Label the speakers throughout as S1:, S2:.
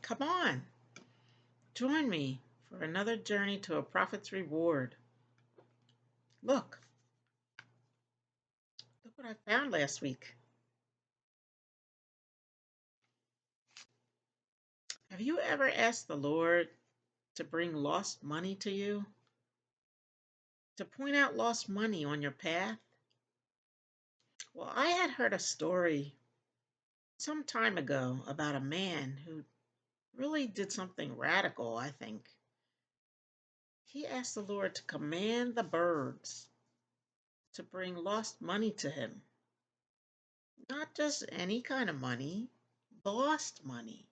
S1: Come on, join me for another journey to a prophet's reward. Look, look what I found last week. Have you ever asked the Lord to bring lost money to you? To point out lost money on your path? Well, I had heard a story some time ago about a man who really did something radical, I think. He asked the Lord to command the birds to bring lost money to him. Not just any kind of money, lost money.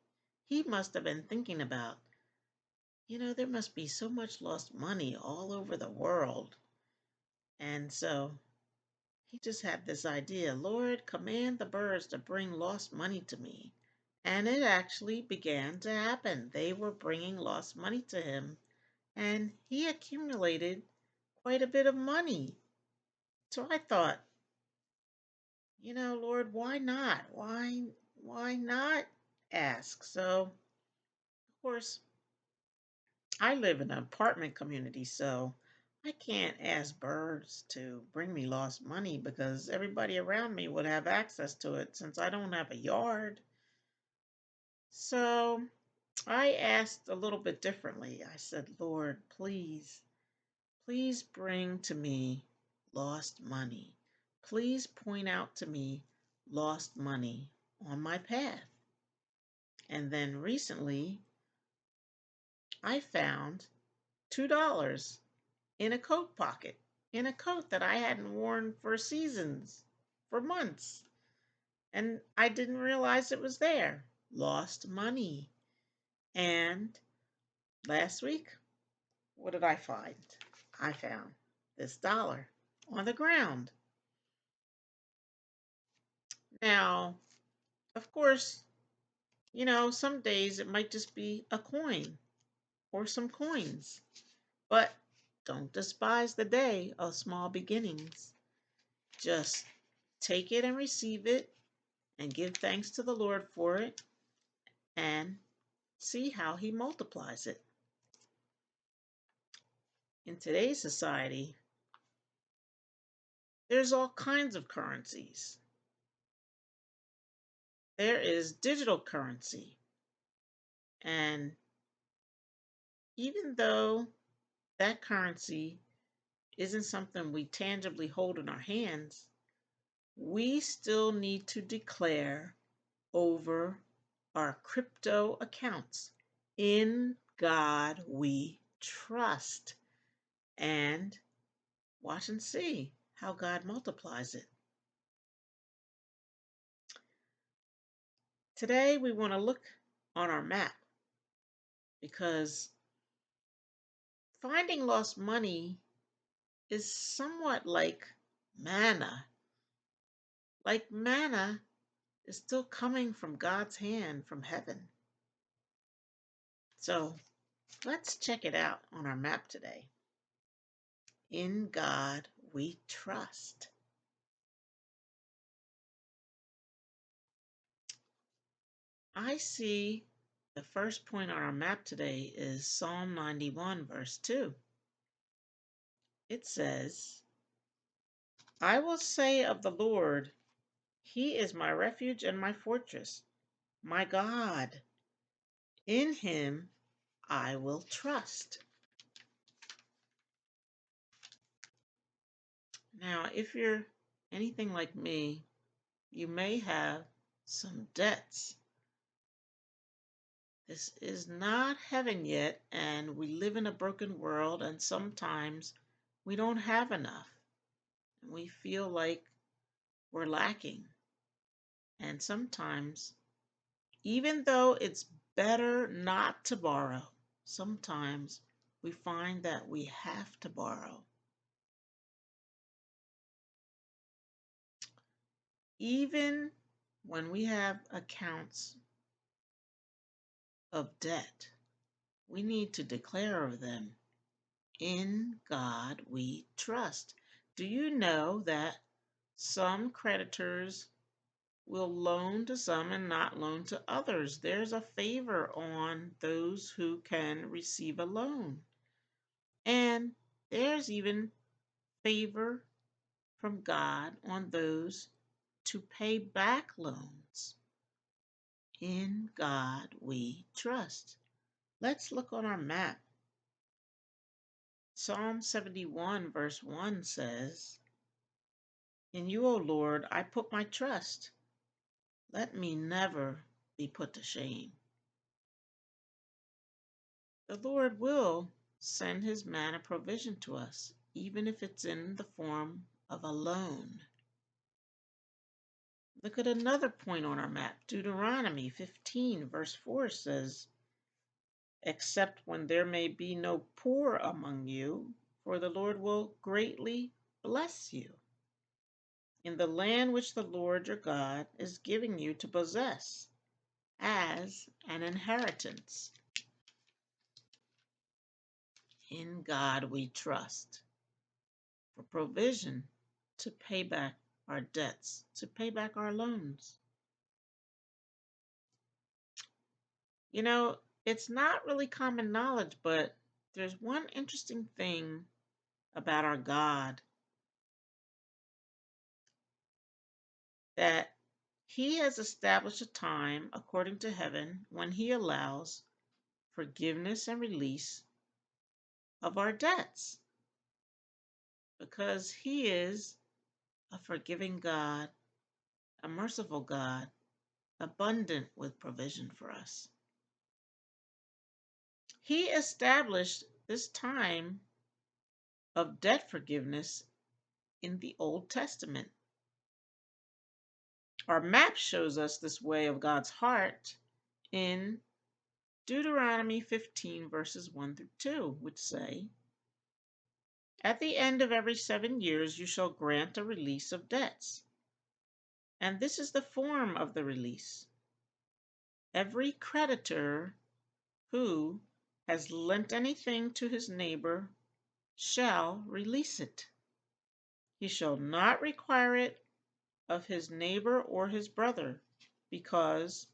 S1: He must have been thinking about, there must be so much lost money all over the world. And so he just had this idea, Lord, command the birds to bring lost money to me. And it actually began to happen. They were bringing lost money to him, and he accumulated quite a bit of money. So I thought, Lord, why not? Why not ask? So, of course, I live in an apartment community, so I can't ask birds to bring me lost money because everybody around me would have access to it since I don't have a yard. So I asked a little bit differently. I said, Lord, please bring to me lost money. Please point out to me lost money on my path. And then recently, I found $2 in a coat pocket, in a coat that I hadn't worn for seasons, for months. And I didn't realize it was there. Lost money. And last week, what did I find? I found this dollar on the ground. Now, of course, some days it might just be a coin or some coins. But don't despise the day of small beginnings. Just take it and receive it and give thanks to the Lord for it and see how He multiplies it. In today's society, there's all kinds of currencies. There is digital currency. And even though that currency isn't something we tangibly hold in our hands, we still need to declare over our crypto accounts. In God we trust. And watch and see how God multiplies it. Today we want to look on our map because finding lost money is somewhat like manna. Like manna is still coming from God's hand from heaven. So let's check it out on our map today. In God we trust. I see the first point on our map today is Psalm 91, verse 2. It says, I will say of the Lord, He is my refuge and my fortress, my God. In Him I will trust. Now, if you're anything like me, you may have some debts. This is not heaven yet, and we live in a broken world, and sometimes we don't have enough. And we feel like we're lacking. And sometimes, even though it's better not to borrow, sometimes we find that we have to borrow. Even when we have accounts of debt, we need to declare of them, in God we trust. Do you know that some creditors will loan to some and not loan to others. There's a favor on those who can receive a loan. And there's even favor from God on those to pay back loans. In God we trust. Let's look on our map. Psalm 71 verse 1 says, "In you, O Lord, I put my trust. Let me never be put to shame." The Lord will send his manna provision to us, even if it's in the form of a loan. Look at another point on our map. Deuteronomy 15 verse 4 says, "Except when there may be no poor among you, for the Lord will greatly bless you in the land which the Lord your God is giving you to possess as an inheritance." In God we trust for provision to pay back our debts, to pay back our loans. You know, it's not really common knowledge, but there's one interesting thing about our God, that he has established a time according to heaven when he allows forgiveness and release of our debts, because he is a forgiving God, a merciful God, abundant with provision for us. He established this time of debt forgiveness in the Old Testament. Our map shows us this way of God's heart in Deuteronomy 15 verses 1 through 2, which say, "At the end of every 7 years you shall grant a release of debts. And this is the form of the release. Every creditor who has lent anything to his neighbor shall release it. He shall not require it of his neighbor or his brother, because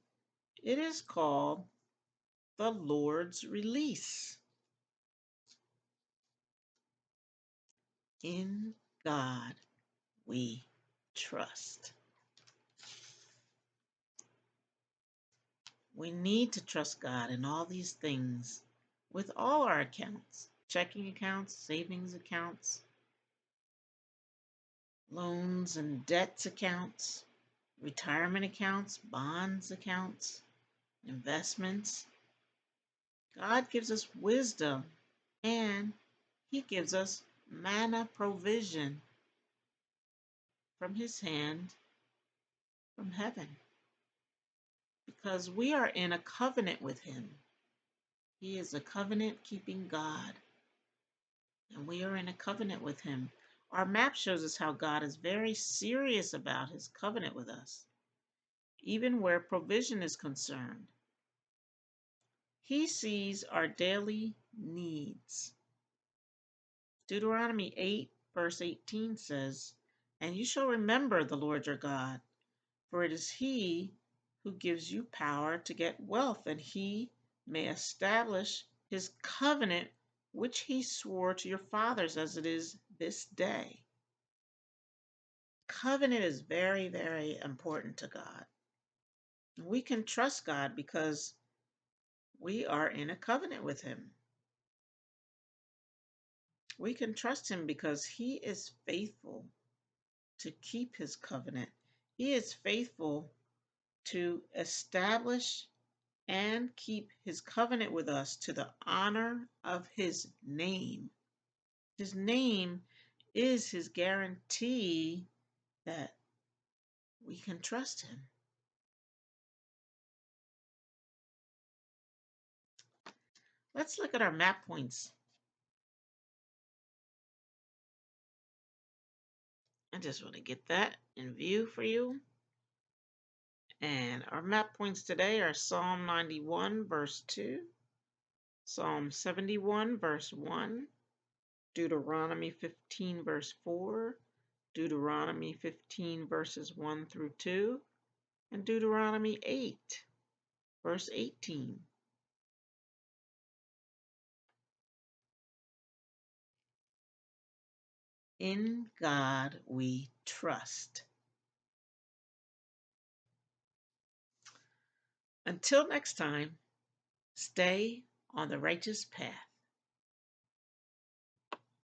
S1: it is called the Lord's release." In God we trust. We need to trust God in all these things with all our accounts, checking accounts, savings accounts, loans and debts accounts, retirement accounts, bonds accounts, investments. God gives us wisdom, and he gives us manna provision from his hand from heaven, because we are in a covenant with him. He is a covenant-keeping God, and we are in a covenant with him. Our map shows us how God is very serious about his covenant with us, even where provision is concerned. He sees our daily needs. Deuteronomy 8 verse 18 says, "And you shall remember the Lord your God, for it is he who gives you power to get wealth, and he may establish his covenant which he swore to your fathers as it is this day." Covenant is very, very important to God. We can trust God because we are in a covenant with him. We can trust him because he is faithful to keep his covenant. He is faithful to establish and keep his covenant with us to the honor of his name. His name is his guarantee that we can trust him. Let's look at our map points. I just want to get that in view for you. And our map points today are Psalm 91 verse 2, Psalm 71 verse 1, Deuteronomy 15 verse 4, Deuteronomy 15 verses 1 through 2, and Deuteronomy 8, verse 18. In God we trust. Until next time, stay on the righteous path.